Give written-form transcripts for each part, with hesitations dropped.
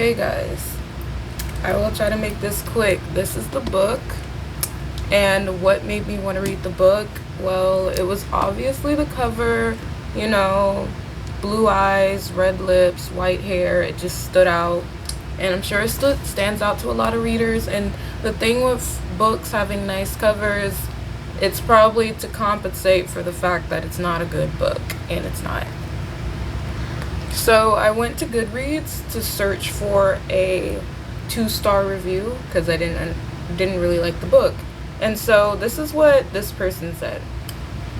Hey guys, I will try to make this quick. This is the book, and what made me want to read the book? Well, it was obviously the cover, you know, blue eyes, red lips, white hair. It just stood out, and I'm sure it still stands out to a lot of readers. And the thing with books having nice covers, it's probably to compensate for the fact that it's not a good book, and it's not. So I went to Goodreads to search for a 2-star review because I didn't really like the book. And so this is what this person said.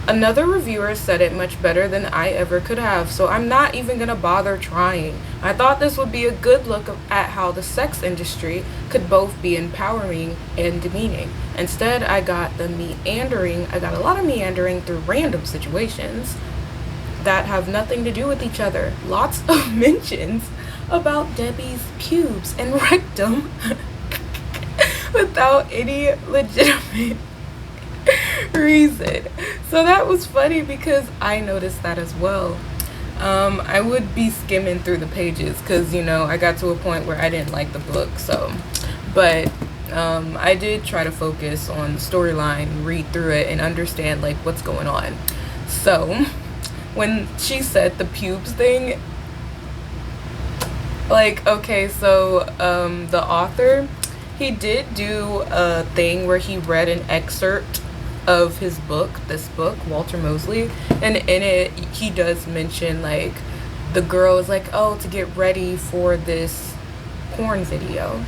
Another reviewer said it much better than I ever could have, so I'm not even gonna bother trying. I thought this would be a good look at how the sex industry could both be empowering and demeaning. Instead, I got a lot of meandering through random situations that have nothing to do with each other. Lots of mentions about Debbie's pubes and rectum without any legitimate reason. So that was funny because I noticed that as well. I would be skimming through the pages because, I got to a point where I didn't like the book. But I did try to focus on the storyline, read through it, and understand what's going on. So when she said the pubes thing, the author, he did do a thing where he read an excerpt of this book, Walter Mosley, and in it, he does mention, the girl is to get ready for this porn video,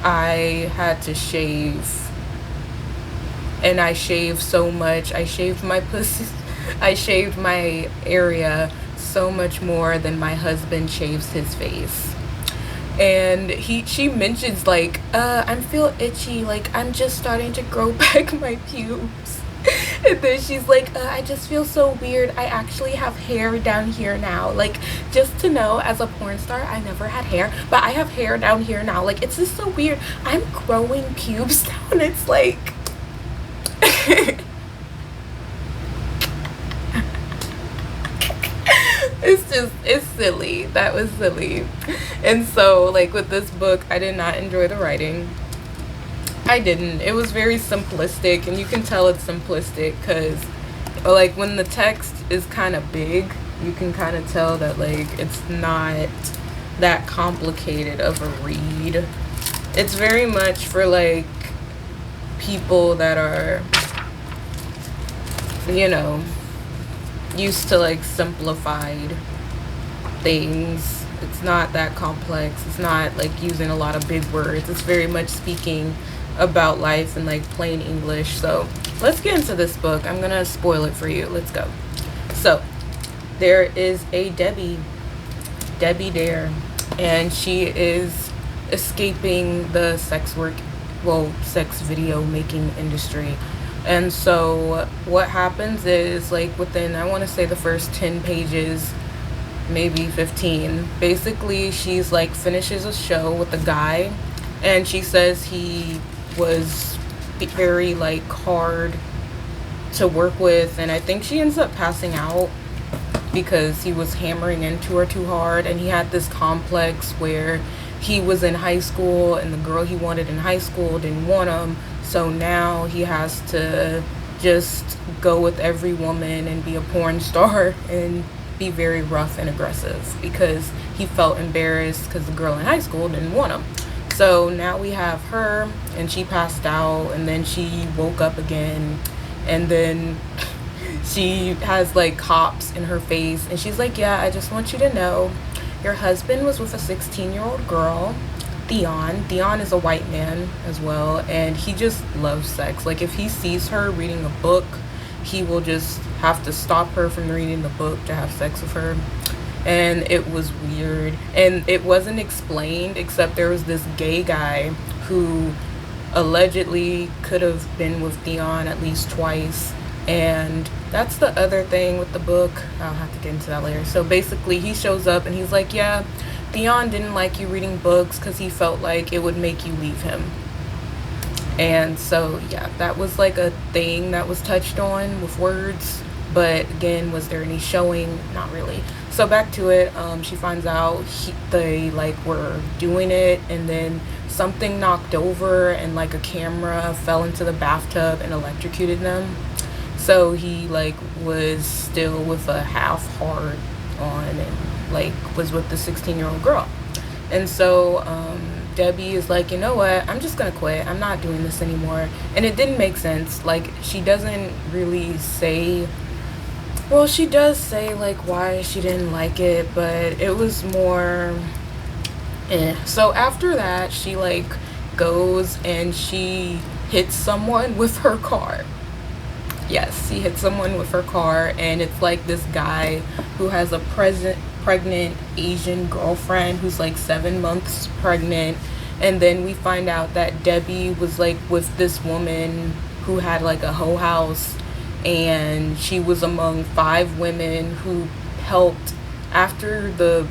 I had to shave, and I shaved so much, I shaved my pussy, I shaved my area so much more than my husband shaves his face. And she mentions I feel itchy, I'm just starting to grow back my pubes. And then she's I just feel so weird. I actually have hair down here now. Just to know, as a porn star, I never had hair, but I have hair down here now. It's just so weird. I'm growing pubes now, and it's it's silly. That was silly. And so with this book, I did not enjoy the writing. I didn't. It was very simplistic, and you can tell it's simplistic because when the text is kind of big, you can kind of tell that it's not that complicated of a read. It's very much for people that are used to simplified things. It's not that complex. It's not using a lot of big words. It's very much speaking about life in plain English. So let's get into this book. I'm gonna spoil it for you. Let's go. So there is a Debbie Dare, and she is escaping the sex video making industry. And so what happens is within, I want to say, the first 10 pages, maybe 15, basically she's finishes a show with a guy, and she says he was very hard to work with, and I think she ends up passing out because he was hammering into her too hard. And he had this complex where he was in high school and the girl he wanted in high school didn't want him. So now he has to just go with every woman and be a porn star and be very rough and aggressive because he felt embarrassed because the girl in high school didn't want him. So now we have her, and she passed out, and then she woke up again, and then she has cops in her face, and she's yeah, I just want you to know your husband was with a 16-year-old girl, Theon. Theon is a white man as well, and he just loves sex. If he sees her reading a book, he will just have to stop her from reading the book to have sex with her. And it was weird, and it wasn't explained, except there was this gay guy who allegedly could have been with Theon at least twice. And that's the other thing with the book. I'll have to get into that later. So basically he shows up and he's yeah, Theon didn't like you reading books because he felt it would make you leave him. And so yeah, that was a thing that was touched on with words. But again, was there any showing? Not really. So back to it, she finds out they like were doing it, and then something knocked over and like a camera fell into the bathtub and electrocuted them. So he like was still with a half heart on, and like was with the 16-year-old girl. And so Debbie is like, you know what, I'm just gonna quit, I'm not doing this anymore. And it didn't make sense. Like, she doesn't really say, well, she does say like why she didn't like it, but it was more So after that, she like goes and she hits someone with her car. Yes, she hit someone with her car, and it's like this guy who has a pregnant Asian girlfriend who's like 7 months pregnant. And then we find out that Debbie was like with this woman who had like a hoe house, and she was among 5 women who helped after the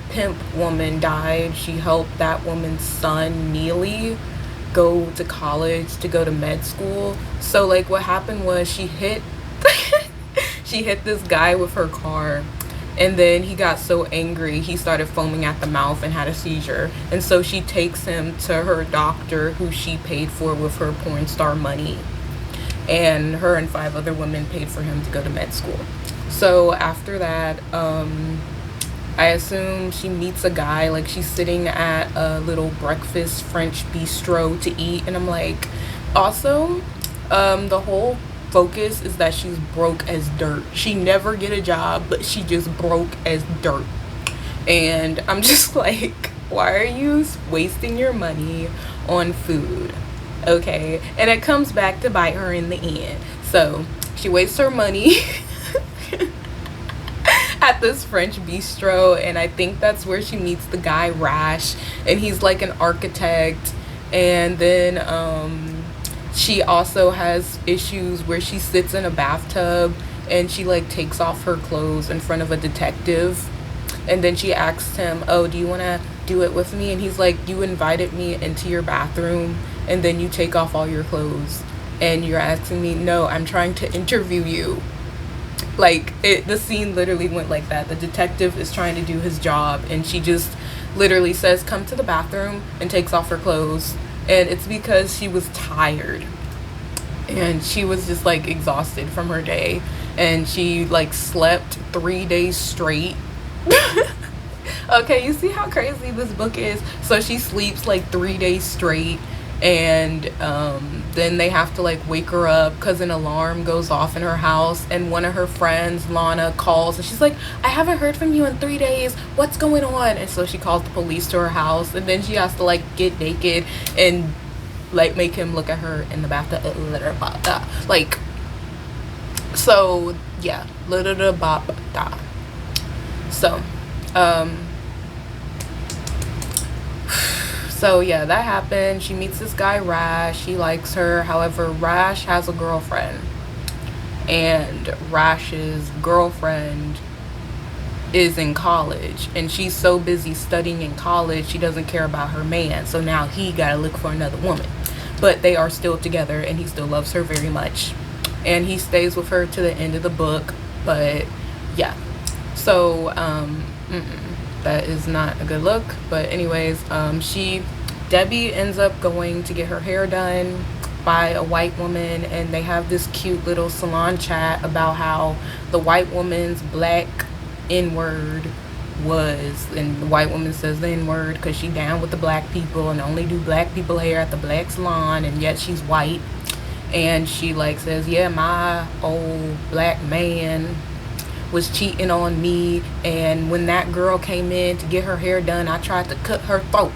pimp woman died. She helped that woman's son Neely go to college, to go to med school. So like what happened was she hit she hit this guy with her car, and then he got so angry he started foaming at the mouth and had a seizure. And so she takes him to her doctor, who she paid for with her porn star money, and her and 5 other women paid for him to go to med school. So after that, I assume she meets a guy, like she's sitting at a little breakfast French bistro to eat, and I'm like, also, the whole focus is that she's broke as dirt. She never get a job, but she just broke as dirt. And I'm just like, why are you wasting your money on food? Okay, and it comes back to bite her in the end. So she wastes her money at this French bistro, and I think that's where she meets the guy Rash, and he's like an architect. And then she also has issues where she sits in a bathtub and she like takes off her clothes in front of a detective, and then she asks him, oh, do you want to do it with me? And he's like, you invited me into your bathroom and then you take off all your clothes and you're asking me? No, I'm trying to interview you. Like, the scene literally went like that. The detective is trying to do his job, and she just literally says, come to the bathroom, and takes off her clothes. And it's because she was tired, and she was just like exhausted from her day, and she like slept 3 days straight. Okay, you see how crazy this book is? So she sleeps like 3 days straight, and then they have to like wake her up because an alarm goes off in her house, and one of her friends, Lana, calls, and she's like, I haven't heard from you in 3 days, what's going on? And so she calls the police to her house, and then she has to like get naked and like make him look at her in the bathtub, like, so yeah, so So yeah, that happened. She meets this guy Rash. He likes her. However, Rash has a girlfriend, and Rash's girlfriend is in college, and she's so busy studying in college she doesn't care about her man. So now he gotta look for another woman, but they are still together, and he still loves her very much, and he stays with her to the end of the book. But yeah, so that is not a good look. But anyways, Debbie ends up going to get her hair done by a white woman, and they have this cute little salon chat about how the white woman's black N-word was, and the white woman says the N-word because she down with the black people and only do black people hair at the black salon, and yet she's white. And she like says, yeah, my old black man was cheating on me, and when that girl came in to get her hair done, I tried to cut her throat.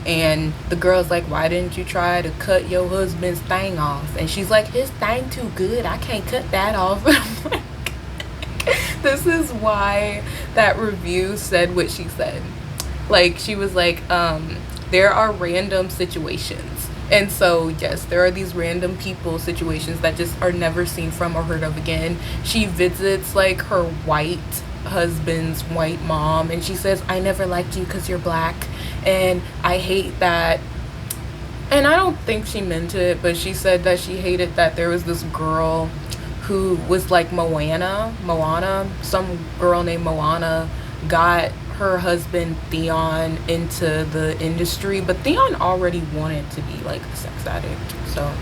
And the girl's like, why didn't you try to cut your husband's thing off? And she's like, his thing too good, I can't cut that off. This is why that review said what she said. Like, she was like, there are random situations. And so yes, there are these random people situations that just are never seen from or heard of again. She visits like her white husband's white mom, and she says, I never liked you because you're black, and I hate that. And I don't think she meant it, but she said that she hated that there was this girl who was like Moana. Some girl named Moana got her husband Theon into the industry, but Theon already wanted to be like a sex addict. So